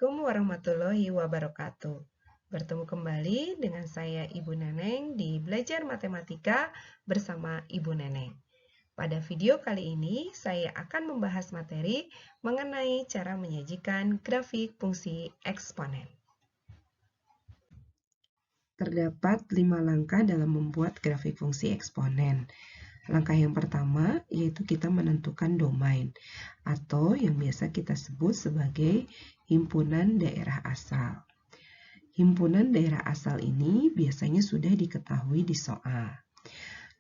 Assalamualaikum warahmatullahi wabarakatuh. Bertemu kembali dengan saya Ibu Neneng di Belajar Matematika bersama Ibu Neneng. Pada video kali ini, saya akan membahas materi mengenai cara menyajikan grafik fungsi eksponen. Terdapat 5 langkah dalam membuat grafik fungsi eksponen. Langkah yang pertama yaitu kita menentukan domain atau yang biasa kita sebut sebagai himpunan daerah asal. Himpunan daerah asal ini biasanya sudah diketahui di soal.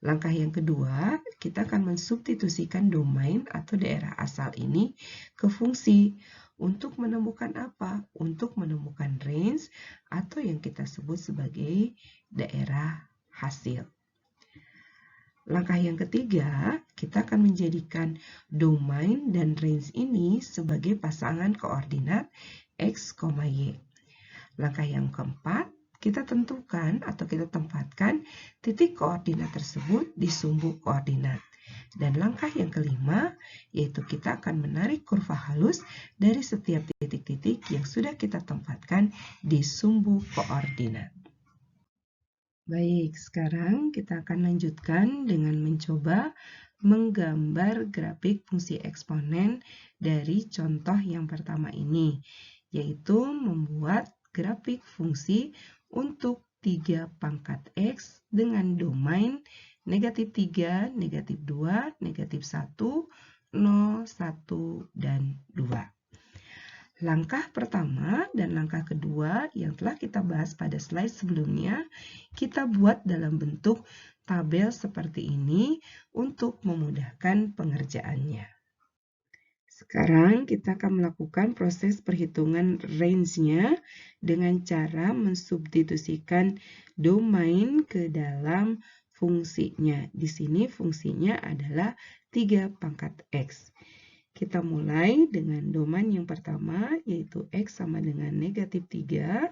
Langkah yang kedua, kita akan mensubstitusikan domain atau daerah asal ini ke fungsi. Untuk menemukan apa? Untuk menemukan range atau yang kita sebut sebagai daerah hasil. Langkah yang ketiga, kita akan menjadikan domain dan range ini sebagai pasangan koordinat X, Y. Langkah yang keempat, kita tentukan atau kita tempatkan titik koordinat tersebut di sumbu koordinat. Dan langkah yang kelima, yaitu kita akan menarik kurva halus dari setiap titik-titik yang sudah kita tempatkan di sumbu koordinat. Baik, sekarang kita akan lanjutkan dengan mencoba menggambar grafik fungsi eksponen dari contoh yang pertama ini, yaitu membuat grafik fungsi untuk 3 pangkat X dengan domain negatif 3, negatif 2, negatif 1, 0, 1, dan 2. Langkah pertama dan langkah kedua yang telah kita bahas pada slide sebelumnya, kita buat dalam bentuk tabel seperti ini untuk memudahkan pengerjaannya. Sekarang kita akan melakukan proses perhitungan range-nya dengan cara mensubstitusikan domain ke dalam fungsinya. Di sini fungsinya adalah 3 pangkat X. Kita mulai dengan domain yang pertama, yaitu X sama dengan negatif 3,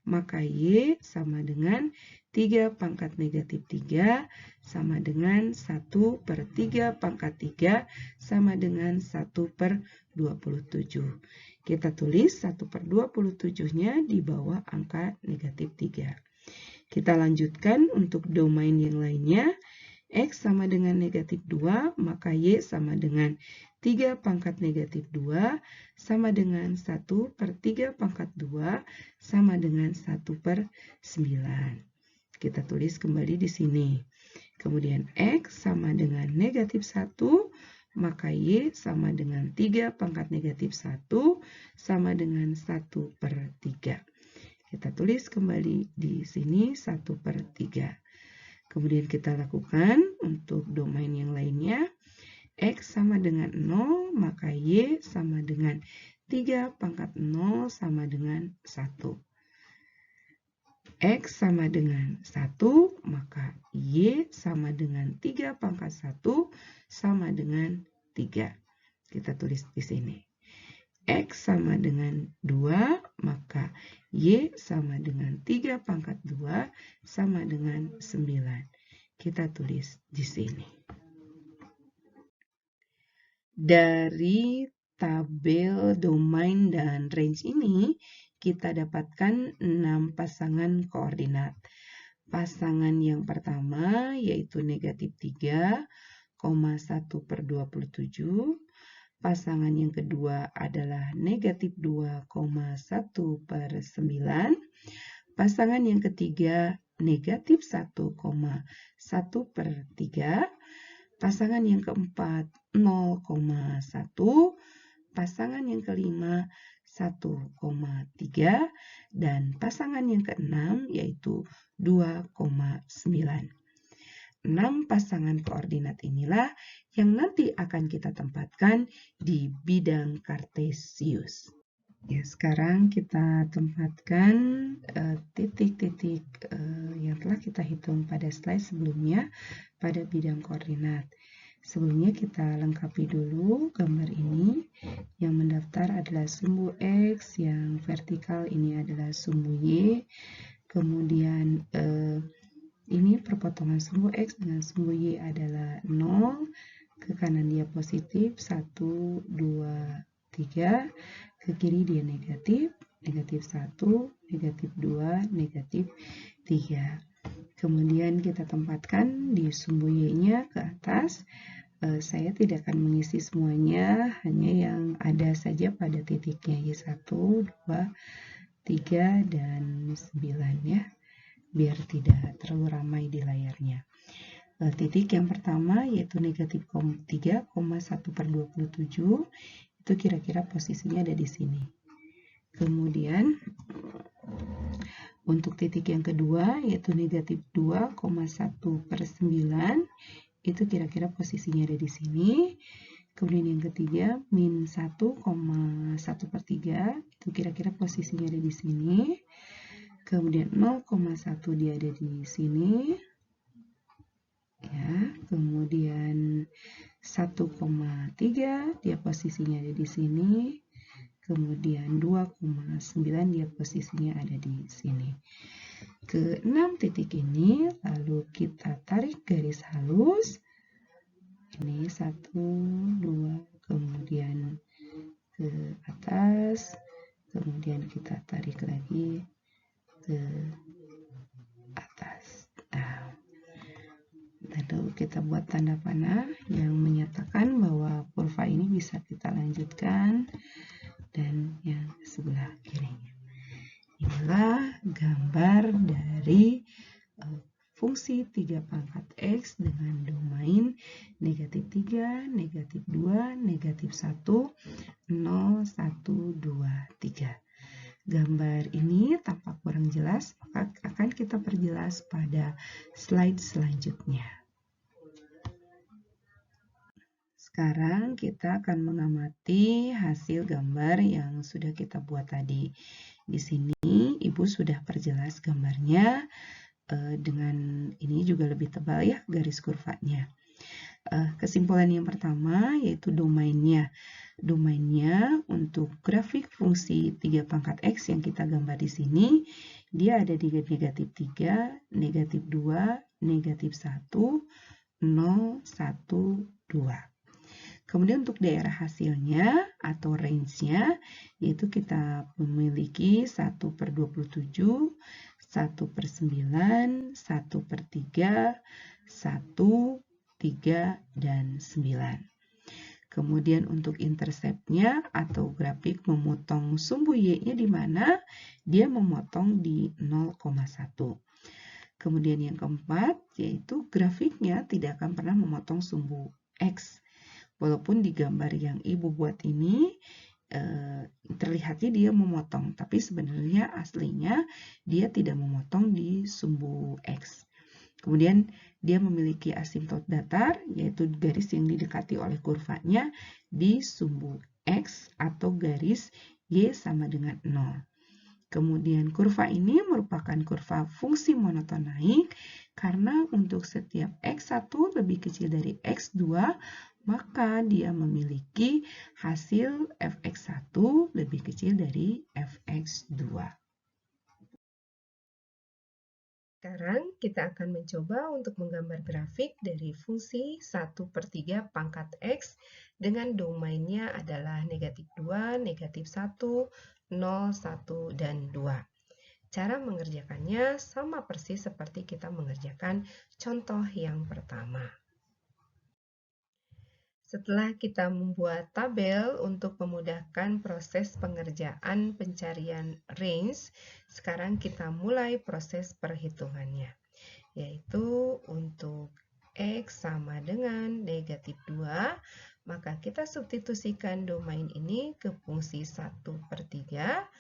maka Y sama dengan 3 pangkat negatif 3 sama dengan 1 per 3 pangkat 3 sama dengan 1 per 27. Kita tulis 1 per 27-nya di bawah angka negatif 3. Kita lanjutkan untuk domain yang lainnya. X sama dengan negatif 2, maka Y sama dengan 3 pangkat negatif 2 sama dengan 1 per 3 pangkat 2 sama dengan 1 per 9. Kita tulis kembali di sini. Kemudian X sama dengan negatif 1, maka Y sama dengan 3 pangkat negatif 1 sama dengan 1 per 3. Kita tulis kembali di sini 1 per 3. Kemudian kita lakukan untuk domain yang lainnya. X sama dengan 0, maka Y sama dengan 3 pangkat 0 sama dengan 1. X sama dengan 1, maka Y sama dengan 3 pangkat 1 sama dengan 3. Kita tulis di sini. X sama dengan 2, maka Y sama dengan 3 pangkat 2 sama dengan 9. Kita tulis di sini. Dari tabel domain dan range ini, kita dapatkan 6 pasangan koordinat. Pasangan yang pertama yaitu negatif 3, 1 per 27. Pasangan yang kedua adalah negatif 2,1 per 9. Pasangan yang ketiga negatif 1,1 per 3. Pasangan yang keempat 0,1. Pasangan yang kelima 1,3. Dan pasangan yang keenam yaitu 2,9. 6 pasangan koordinat inilah yang nanti akan kita tempatkan di bidang kartesius. Ya, sekarang kita tempatkan titik-titik yang telah kita hitung pada slide sebelumnya pada bidang koordinat. Sebelumnya kita lengkapi dulu gambar ini. Yang mendaftar adalah sumbu X, yang vertikal ini adalah sumbu Y. Kemudian ini perpotongan sumbu X dengan sumbu Y adalah 0. Ke kanan dia positif 1, 2, 3. ke kiri dia negatif, negatif 1, negatif 2, negatif 3. Kemudian kita tempatkan di sumbu Y-nya ke atas. Saya tidak akan mengisi semuanya, hanya yang ada saja pada titiknya Y1, 2, 3, dan 9 ya, biar tidak terlalu ramai di layarnya. Titik yang pertama yaitu negatif 3,1/27, itu kira-kira posisinya ada di sini. Kemudian untuk titik yang kedua yaitu negatif 2,1/9, itu kira-kira posisinya ada di sini. Kemudian yang ketiga, min 1,1/3, itu kira-kira posisinya ada di sini. Kemudian 0,1 dia ada di sini. Ya, kemudian 1,3 dia posisinya ada di sini. Kemudian 2,9 dia posisinya ada di sini. Ke 6 titik ini lalu kita tarik garis halus. Ini 1, 2, kemudian ke atas, kemudian kita tarik lagi ke atas. Nah, lalu kita buat tanda panah yang menyatakan bahwa kurva ini bisa kita lanjutkan, dan yang sebelah kirinya. Inilah gambar dari fungsi 3 pangkat X dengan domain negatif 3, negatif 2, negatif 1, 0, 1, 2, 3. Gambar ini tampak kurang jelas, maka akan kita perjelas pada slide selanjutnya. Sekarang kita akan mengamati hasil gambar yang sudah kita buat tadi. Di sini Ibu sudah perjelas gambarnya, dengan ini juga lebih tebal ya garis kurvanya. Kesimpulan yang pertama yaitu domainnya. Domainnya untuk grafik fungsi 3 pangkat X yang kita gambar di sini, dia ada di negatif 3, negatif 2, negatif 1, 0, 1, 2. Kemudian untuk daerah hasilnya atau range-nya, yaitu kita memiliki 1/27, 1/9, 1/3, 1, 3, dan 9. Kemudian untuk intercept-nya atau grafik memotong sumbu Y-nya di mana dia memotong di 0,1. Kemudian yang keempat, yaitu grafiknya tidak akan pernah memotong sumbu X. Walaupun di gambar yang Ibu buat ini terlihatnya dia memotong, tapi sebenarnya aslinya dia tidak memotong di sumbu X. Kemudian dia memiliki asimtot datar, yaitu garis yang didekati oleh kurvanya di sumbu X atau garis Y sama dengan 0. Kemudian kurva ini merupakan kurva fungsi monoton naik karena untuk setiap X1 lebih kecil dari X2, maka dia memiliki hasil fx1 lebih kecil dari fx2. Sekarang kita akan mencoba untuk menggambar grafik dari fungsi 1/3 pangkat X dengan domainnya adalah negatif 2, negatif 1, 0, 1, dan 2. Cara mengerjakannya sama persis seperti kita mengerjakan contoh yang pertama. Setelah kita membuat tabel untuk memudahkan proses pengerjaan pencarian range, sekarang kita mulai proses perhitungannya, yaitu untuk X sama dengan negatif 2, maka kita substitusikan domain ini ke fungsi 1/3,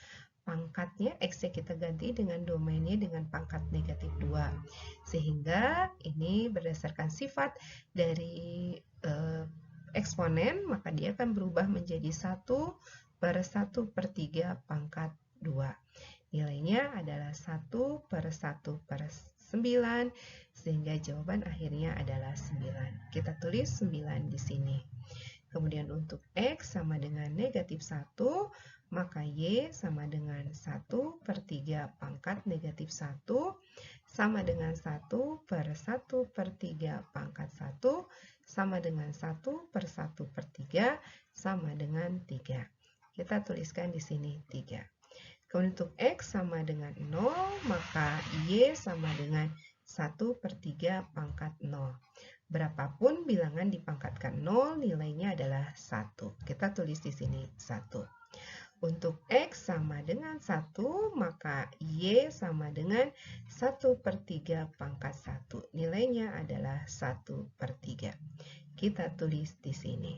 pangkatnya X-nya kita ganti dengan domainnya dengan pangkat negatif 2, sehingga ini berdasarkan sifat dari eksponen, maka dia akan berubah menjadi 1/1/3 pangkat 2. Nilainya adalah 1/1/9, sehingga jawaban akhirnya adalah 9. Kita tulis 9 di sini. Kemudian untuk X sama dengan negatif 1, maka Y sama dengan 1/3 pangkat negatif 1, sama dengan 1/1/3 pangkat 1, sama dengan 1/1/3, sama dengan 3. Kita tuliskan di sini 3. Kemudian untuk X sama dengan 0, maka Y sama dengan 1/3 pangkat 0. Berapapun bilangan dipangkatkan 0, nilainya adalah 1. Kita tulis di sini 1. Untuk X sama dengan 1, maka Y sama dengan 1/3 pangkat 1. Nilainya adalah 1/3. Kita tulis di sini.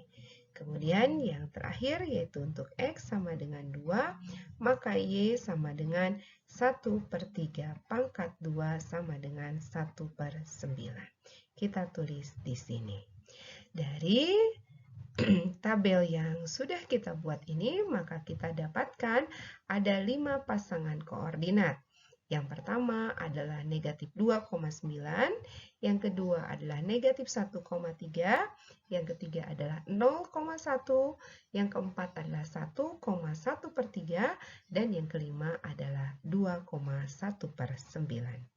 Kemudian yang terakhir yaitu untuk X sama dengan 2, maka Y sama dengan 1/3 pangkat 2 sama dengan 1/9. Kita tulis di sini. Dari tabel yang sudah kita buat ini, maka kita dapatkan ada 5 pasangan koordinat. Yang pertama adalah negatif 2,9, yang kedua adalah negatif 1,3, yang ketiga adalah 0,1, yang keempat adalah 1,1/3, dan yang kelima adalah 2,1/9.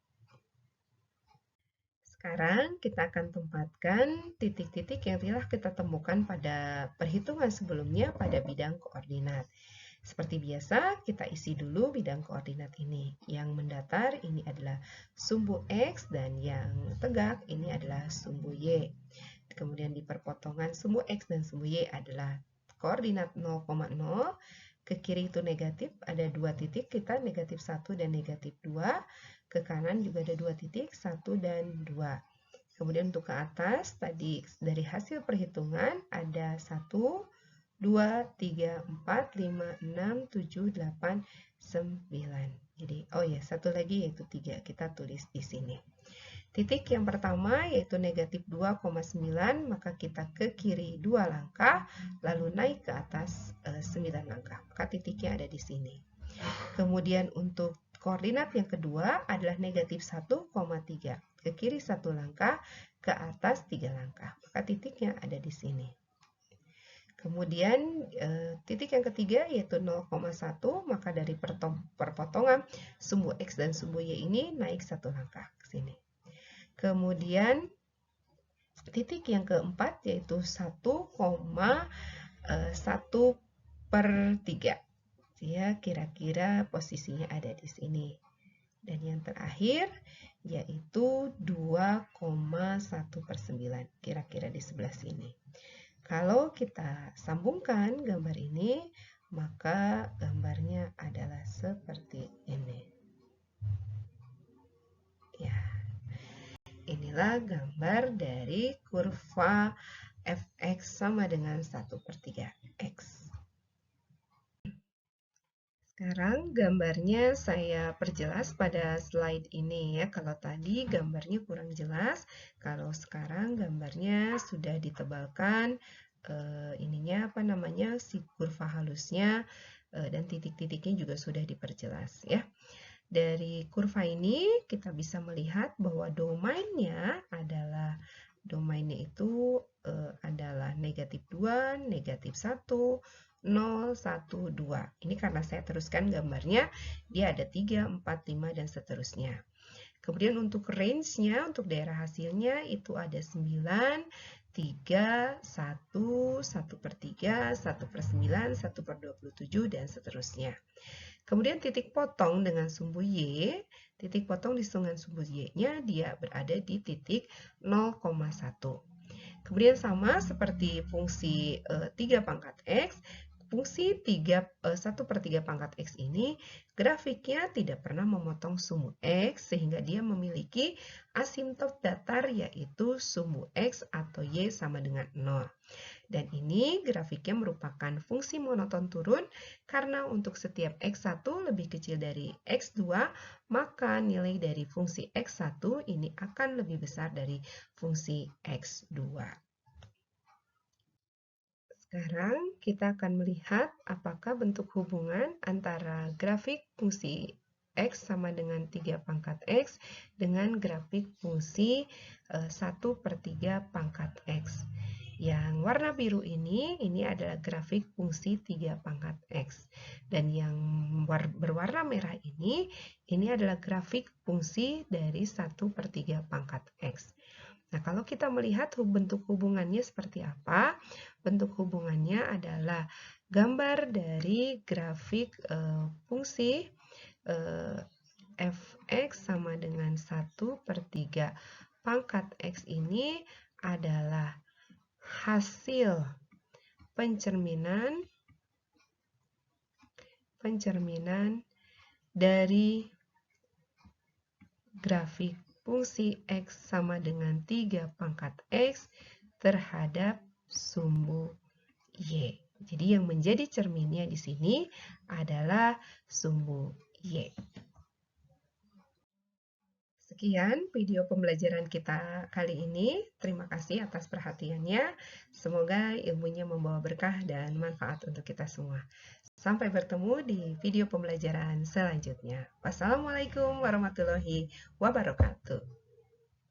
Sekarang kita akan tempatkan titik-titik yang telah kita temukan pada perhitungan sebelumnya pada bidang koordinat. Seperti biasa, kita isi dulu bidang koordinat ini. Yang mendatar ini adalah sumbu X dan yang tegak ini adalah sumbu Y. Kemudian di perpotongan sumbu X dan sumbu Y adalah koordinat 0,0. Ke kiri itu negatif, ada 2 titik, kita negatif 1 dan negatif 2. Ke kanan juga ada 2 titik, 1 dan 2. Kemudian untuk ke atas, tadi dari hasil perhitungan ada 1, 2, 3, 4, 5, 6, 7, 8, 9. Jadi, satu lagi yaitu 3. Kita tulis di sini. Titik yang pertama yaitu negatif 2,9, maka kita ke kiri 2 langkah, lalu naik ke atas 9 langkah. Maka titiknya ada di sini. Kemudian untuk koordinat yang kedua adalah negatif 1,3. Ke kiri 1 langkah, ke atas 3 langkah. Maka titiknya ada di sini. Kemudian titik yang ketiga yaitu 0,1, maka dari perpotongan sumbu X dan sumbu Y ini naik 1 langkah ke sini. Kemudian titik yang keempat yaitu 1,1/3. Ya, kira-kira posisinya ada di sini. Dan yang terakhir yaitu 2,1/9, kira-kira di sebelah sini. Kalau kita sambungkan gambar ini, maka gambarnya adalah seperti ini. Ya, inilah gambar dari kurva fx sama dengan 1/3 x. Sekarang gambarnya saya perjelas pada slide ini ya. Kalau tadi gambarnya kurang jelas, kalau sekarang gambarnya sudah ditebalkan si kurva halusnya dan titik-titiknya juga sudah diperjelas ya. Dari kurva ini kita bisa melihat bahwa domainnya itu adalah negatif 2, negatif 1, 0, 1, 2. Ini karena saya teruskan gambarnya, dia ada 3, 4, 5, dan seterusnya. Kemudian untuk range-nya, untuk daerah hasilnya itu ada 9, 3, 1, 1/3, 1/9, 1/27, dan seterusnya. Kemudian titik potong dengan sumbu Y, titik potong dengan sumbu Y-nya dia berada di titik 0,1. Kemudian sama seperti fungsi 3 pangkat X, fungsi 1/3 pangkat X ini grafiknya tidak pernah memotong sumbu X sehingga dia memiliki asimptot datar yaitu sumbu X atau Y sama dengan 0. Dan ini grafiknya merupakan fungsi monoton turun karena untuk setiap X1 lebih kecil dari X2, maka nilai dari fungsi X1 ini akan lebih besar dari fungsi X2. Sekarang kita akan melihat apakah bentuk hubungan antara grafik fungsi X sama dengan 3 pangkat X dengan grafik fungsi 1/3 pangkat X. Yang warna biru ini adalah grafik fungsi 3 pangkat X. Dan yang berwarna merah ini adalah grafik fungsi dari 1/3 pangkat X. Nah, kalau kita melihat bentuk hubungannya seperti apa? Bentuk hubungannya adalah gambar dari grafik fungsi f(x) sama dengan 1/3 pangkat x ini adalah hasil pencerminan dari grafik fungsi x sama dengan 3 pangkat x terhadap sumbu y. Jadi yang menjadi cerminnya di sini adalah sumbu y. Sekian video pembelajaran kita kali ini. Terima kasih atas perhatiannya. Semoga ilmunya membawa berkah dan manfaat untuk kita semua. Sampai bertemu di video pembelajaran selanjutnya. Wassalamualaikum warahmatullahi wabarakatuh.